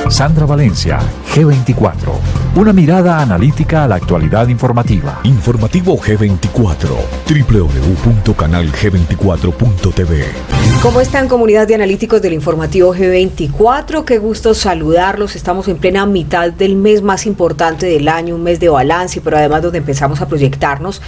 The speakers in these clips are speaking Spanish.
Sandra Valencia, G24. Una mirada analítica a la actualidad informativa. Informativo G24, www.canalg24.tv. ¿Cómo están, comunidad de analíticos del informativo G24? Qué gusto saludarlos. Estamos en plena mitad del mes más importante del año, un mes de balance, pero además donde empezamos a proyectarnos.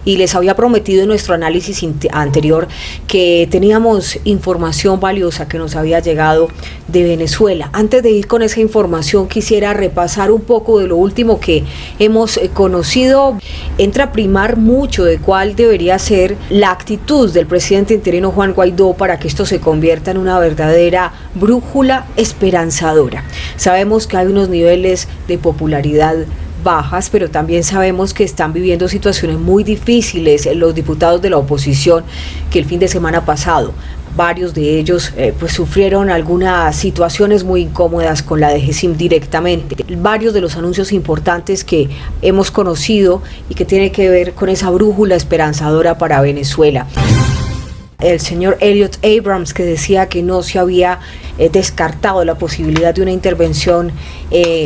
Y les había prometido en nuestro análisis anterior que teníamos información valiosa que nos había llegado de Venezuela. Antes de ir con esa información, quisiera repasar un poco de lo último que hemos conocido. Entra a primar mucho de cuál debería ser la actitud del presidente interino Juan Guaidó para que esto se convierta en una verdadera brújula esperanzadora. Sabemos que hay unos niveles de popularidad bajas, pero también sabemos que están viviendo situaciones muy difíciles los diputados de la oposición, que el fin de semana pasado varios de ellos pues sufrieron algunas situaciones muy incómodas con la DGCIM directamente. Varios de los anuncios importantes que hemos conocido y que tiene que ver con esa brújula esperanzadora para Venezuela. El señor Elliot Abrams, que decía que no se había descartado la posibilidad de una intervención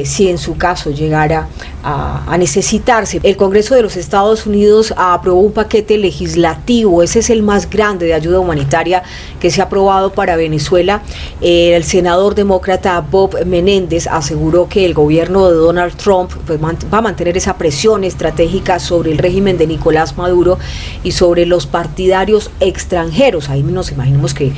si en su caso llegara a necesitarse. El Congreso de los Estados Unidos aprobó un paquete legislativo, ese es el más grande de ayuda humanitaria que se ha aprobado para Venezuela. El senador demócrata Bob Menéndez aseguró que el gobierno de Donald Trump pues, va a mantener esa presión estratégica sobre el régimen de Nicolás Maduro y sobre los partidarios extranjeros. Ahí nos imaginamos que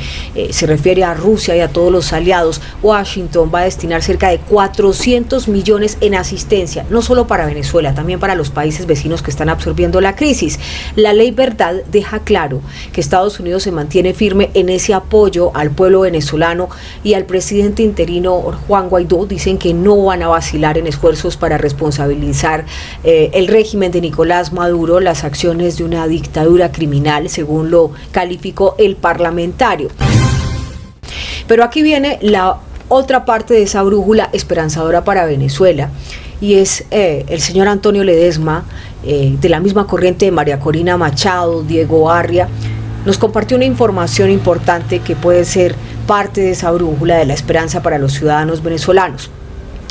se refiere a Rusia y a todos los aliados. Washington va a destinar cerca de 400 millones en asistencia, no solo para Venezuela, también para los países vecinos que están absorbiendo la crisis. La ley Verdad deja claro que Estados Unidos se mantiene firme en ese apoyo al pueblo venezolano, y al presidente interino Juan Guaidó dicen que no van a vacilar en esfuerzos para responsabilizar el régimen de Nicolás Maduro, las acciones de una dictadura criminal, según lo calificó el parlamentario. Pero aquí viene la otra parte de esa brújula esperanzadora para Venezuela, y es el señor Antonio Ledesma, de la misma corriente de María Corina Machado, Diego Arria, nos compartió una información importante que puede ser parte de esa brújula de la esperanza para los ciudadanos venezolanos.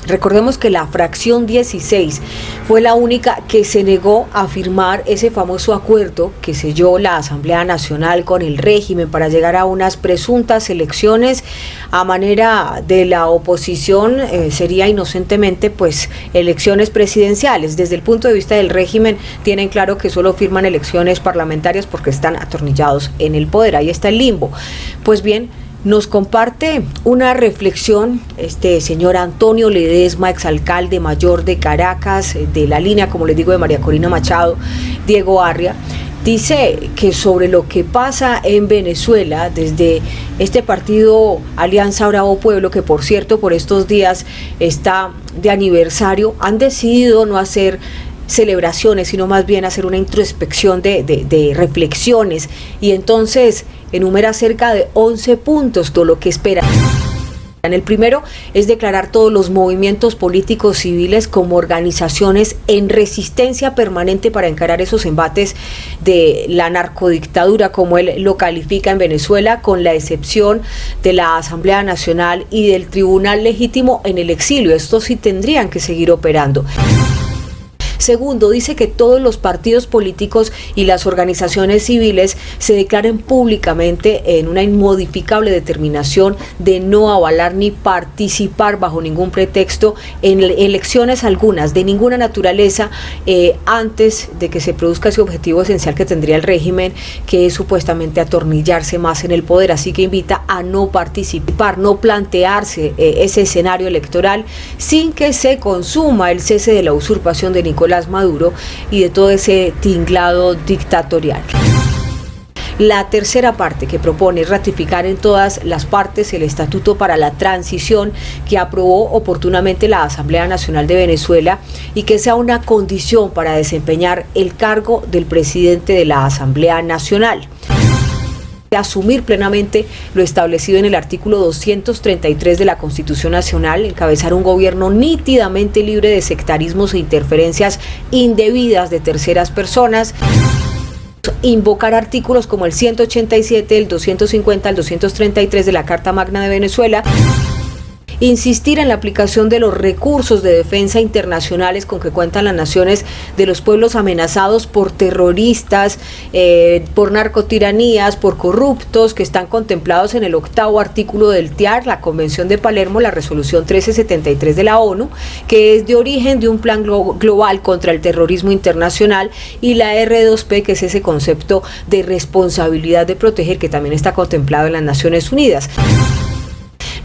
Recordemos que la fracción 16 fue la única que se negó a firmar ese famoso acuerdo que selló la Asamblea Nacional con el régimen para llegar a unas presuntas elecciones a manera de la oposición, sería inocentemente pues elecciones presidenciales. Desde el punto de vista del régimen tienen claro que solo firman elecciones parlamentarias porque están atornillados en el poder, ahí está el limbo. Pues bien, nos comparte una reflexión este señor Antonio Ledesma, exalcalde mayor de Caracas, de la línea, como les digo, de María Corina Machado, Diego Arria. Dice que sobre lo que pasa en Venezuela, desde este partido Alianza Bravo Pueblo, que por cierto por estos días está de aniversario, han decidido no hacer celebraciones, sino más bien hacer una introspección de reflexiones, y entonces enumera cerca de 11 puntos de lo que espera. El primero es declarar todos los movimientos políticos civiles como organizaciones en resistencia permanente para encarar esos embates de la narcodictadura, como él lo califica en Venezuela, con la excepción de la Asamblea Nacional y del Tribunal Legítimo en el exilio. Estos sí tendrían que seguir operando. Segundo, dice que todos los partidos políticos y las organizaciones civiles se declaren públicamente en una inmodificable determinación de no avalar ni participar bajo ningún pretexto en elecciones algunas, de ninguna naturaleza, antes de que se produzca ese objetivo esencial que tendría el régimen, que es supuestamente atornillarse más en el poder. Así que invita a no participar, no plantearse ese escenario electoral sin que se consuma el cese de la usurpación de Nicolás Maduro y de todo ese tinglado dictatorial. La tercera parte que propone es ratificar en todas las partes el Estatuto para la Transición que aprobó oportunamente la Asamblea Nacional de Venezuela, y que sea una condición para desempeñar el cargo del presidente de la Asamblea Nacional. Asumir plenamente lo establecido en el artículo 233 de la Constitución Nacional, encabezar un gobierno nítidamente libre de sectarismos e interferencias indebidas de terceras personas, invocar artículos como el 187, el 250, el 233 de la Carta Magna de Venezuela, insistir en la aplicación de los recursos de defensa internacionales con que cuentan las naciones de los pueblos amenazados por terroristas, por narcotiranías, por corruptos, que están contemplados en el 8º artículo del TIAR, la Convención de Palermo, la resolución 1373 de la ONU, que es de origen de un plan global contra el terrorismo internacional, y la R2P, que es ese concepto de responsabilidad de proteger, que también está contemplado en las Naciones Unidas.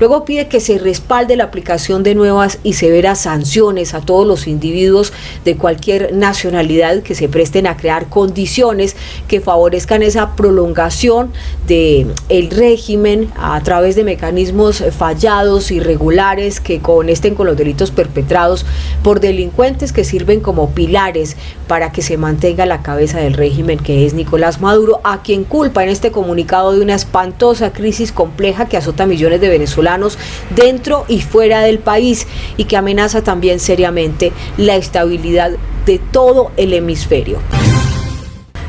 Luego pide que se respalde la aplicación de nuevas y severas sanciones a todos los individuos de cualquier nacionalidad que se presten a crear condiciones que favorezcan esa prolongación del régimen a través de mecanismos fallados, irregulares, que conecten con los delitos perpetrados por delincuentes que sirven como pilares para que se mantenga la cabeza del régimen, que es Nicolás Maduro, a quien culpa en este comunicado de una espantosa crisis compleja que azota a millones de venezolanos dentro y fuera del país y que amenaza también seriamente la estabilidad de todo el hemisferio.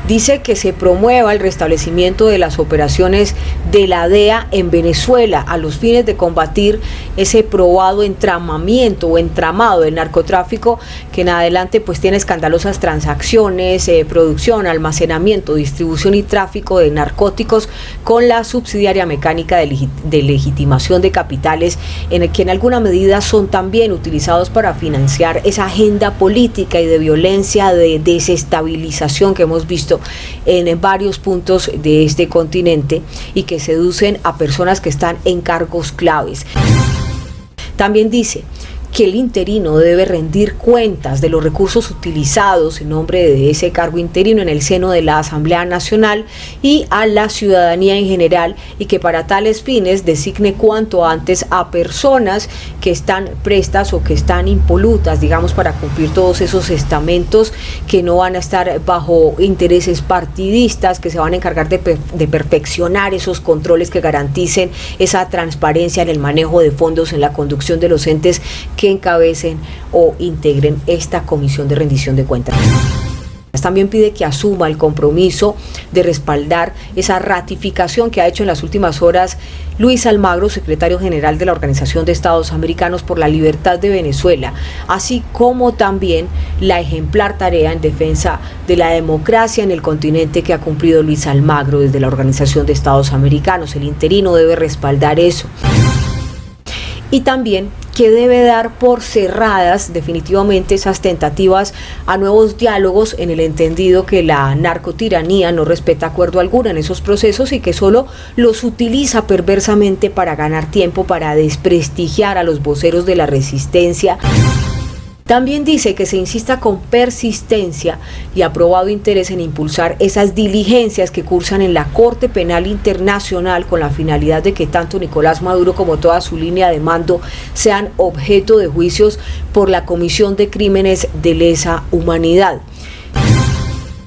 Dice que se promueva el restablecimiento de las operaciones de la DEA en Venezuela a los fines de combatir ese probado entramamiento o entramado del narcotráfico que en adelante pues tiene escandalosas transacciones, producción, almacenamiento, distribución y tráfico de narcóticos con la subsidiaria mecánica de legitimación de capitales, en el que en alguna medida son también utilizados para financiar esa agenda política y de violencia, de desestabilización que hemos visto en varios puntos de este continente y que seducen a personas que están en cargos claves. También dice que el interino debe rendir cuentas de los recursos utilizados en nombre de ese cargo interino en el seno de la Asamblea Nacional y a la ciudadanía en general, y que para tales fines designe cuanto antes a personas que están prestas o que están impolutas, digamos, para cumplir todos esos estamentos, que no van a estar bajo intereses partidistas, que se van a encargar de perfeccionar esos controles que garanticen esa transparencia en el manejo de fondos, en la conducción de los entes que encabecen o integren esta comisión de rendición de cuentas. También pide que asuma el compromiso de respaldar esa ratificación que ha hecho en las últimas horas Luis Almagro, secretario general de la Organización de Estados Americanos por la Libertad de Venezuela, así como también la ejemplar tarea en defensa de la democracia en el continente que ha cumplido Luis Almagro desde la Organización de Estados Americanos. El interino debe respaldar eso. Y también que debe dar por cerradas definitivamente esas tentativas a nuevos diálogos, en el entendido que la narcotiranía no respeta acuerdo alguno en esos procesos y que solo los utiliza perversamente para ganar tiempo, para desprestigiar a los voceros de la resistencia. También dice que se insista con persistencia y aprobado interés en impulsar esas diligencias que cursan en la Corte Penal Internacional con la finalidad de que tanto Nicolás Maduro como toda su línea de mando sean objeto de juicios por la comisión de crímenes de lesa humanidad.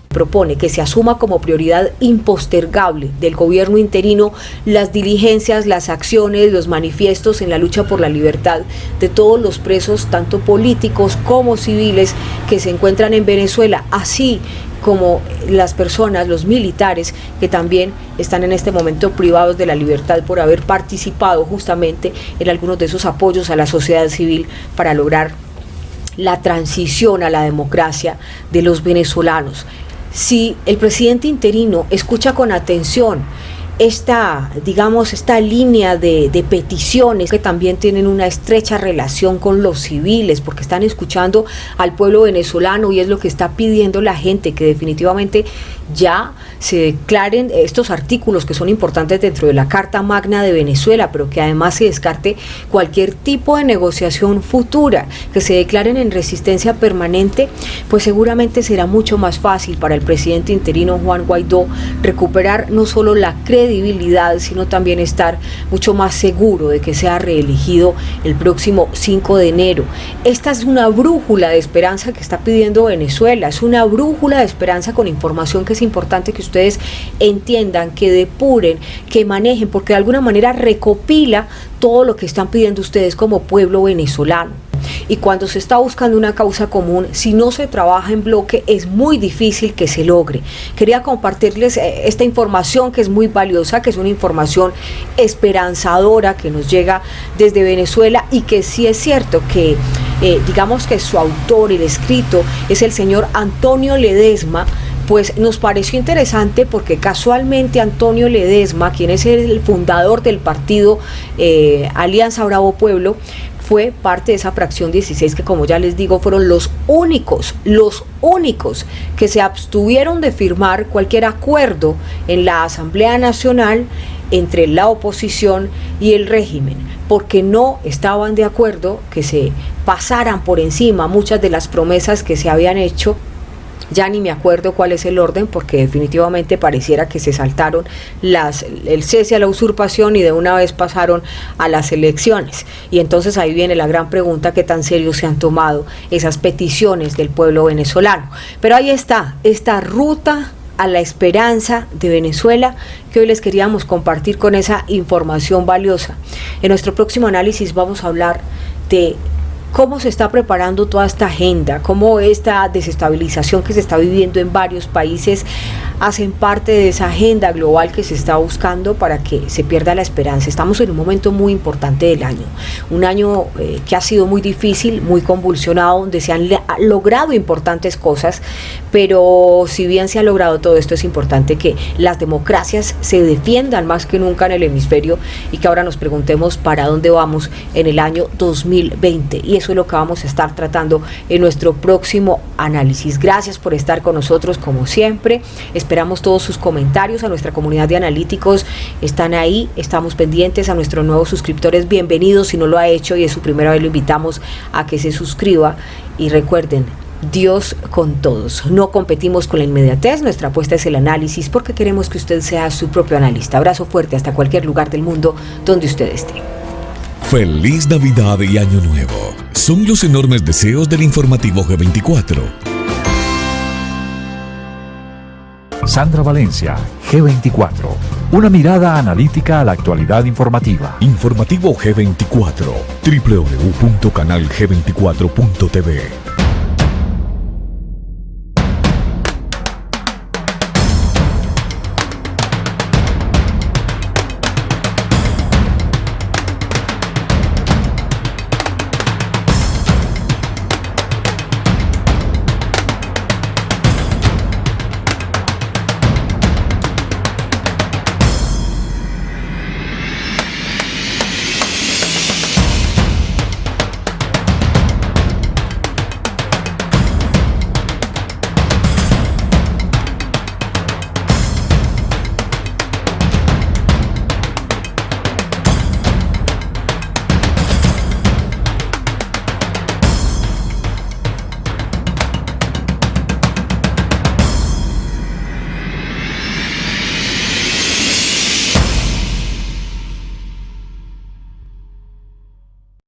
Propone que se asuma como prioridad impostergable del gobierno interino las diligencias, las acciones, los manifiestos en la lucha por la libertad de todos los presos, tanto políticos como civiles, que se encuentran en Venezuela, así como las personas, los militares, que también están en este momento privados de la libertad por haber participado justamente en algunos de esos apoyos a la sociedad civil para lograr la transición a la democracia de los venezolanos. Si el presidente interino escucha con atención esta línea de peticiones que también tienen una estrecha relación con los civiles, porque están escuchando al pueblo venezolano y es lo que está pidiendo la gente, que definitivamente ya se declaren estos artículos que son importantes dentro de la Carta Magna de Venezuela, pero que además se descarte cualquier tipo de negociación futura, que se declaren en resistencia permanente, pues seguramente será mucho más fácil para el presidente interino Juan Guaidó recuperar no solo la credibilidad, sino también estar mucho más seguro de que sea reelegido el próximo 5 de enero. Esta es una brújula de esperanza que está pidiendo Venezuela, es una brújula de esperanza con información que es importante que ustedes entiendan, que depuren, que manejen, porque de alguna manera recopila todo lo que están pidiendo ustedes como pueblo venezolano. y cuando se está buscando una causa común, si no se trabaja en bloque es muy difícil que se logre. Quería compartirles esta información que es muy valiosa, que es una información esperanzadora que nos llega desde Venezuela y que sí es cierto que digamos que su autor, el escrito, es el señor Antonio Ledesma. Pues nos pareció interesante porque casualmente Antonio Ledesma, quien es el fundador del partido Alianza Bravo Pueblo, fue parte de esa fracción 16 que, como ya les digo, fueron los únicos que se abstuvieron de firmar cualquier acuerdo en la Asamblea Nacional entre la oposición y el régimen, porque no estaban de acuerdo que se pasaran por encima muchas de las promesas que se habían hecho. Ya ni me acuerdo cuál es el orden, porque definitivamente pareciera que se saltaron el cese a la usurpación y de una vez pasaron a las elecciones. Y entonces ahí viene la gran pregunta: ¿qué tan serio se han tomado esas peticiones del pueblo venezolano? Pero ahí está, esta ruta a la esperanza de Venezuela que hoy les queríamos compartir con esa información valiosa. En nuestro próximo análisis vamos a hablar de cómo se está preparando toda esta agenda, cómo esta desestabilización que se está viviendo en varios países hacen parte de esa agenda global que se está buscando para que se pierda la esperanza. Estamos en un momento muy importante del año, un año que ha sido muy difícil, muy convulsionado, donde se han logrado importantes cosas, pero si bien se ha logrado todo esto, es importante que las democracias se defiendan más que nunca en el hemisferio y que ahora nos preguntemos para dónde vamos en el año 2020. Y eso es lo que vamos a estar tratando en nuestro próximo análisis. Gracias por estar con nosotros como siempre. Esperamos todos sus comentarios. A nuestra comunidad de analíticos están ahí, estamos pendientes. A nuestros nuevos suscriptores, bienvenidos. Si no lo ha hecho y es su primera vez, lo invitamos a que se suscriba. Y recuerden, Dios con todos. No competimos con la inmediatez, nuestra apuesta es el análisis, porque queremos que usted sea su propio analista. Abrazo fuerte hasta cualquier lugar del mundo donde usted esté. Feliz Navidad y Año Nuevo. Son los enormes deseos del informativo G24. Sandra Valencia, G24. Una mirada analítica a la actualidad informativa. Informativo G24. www.canalg24.tv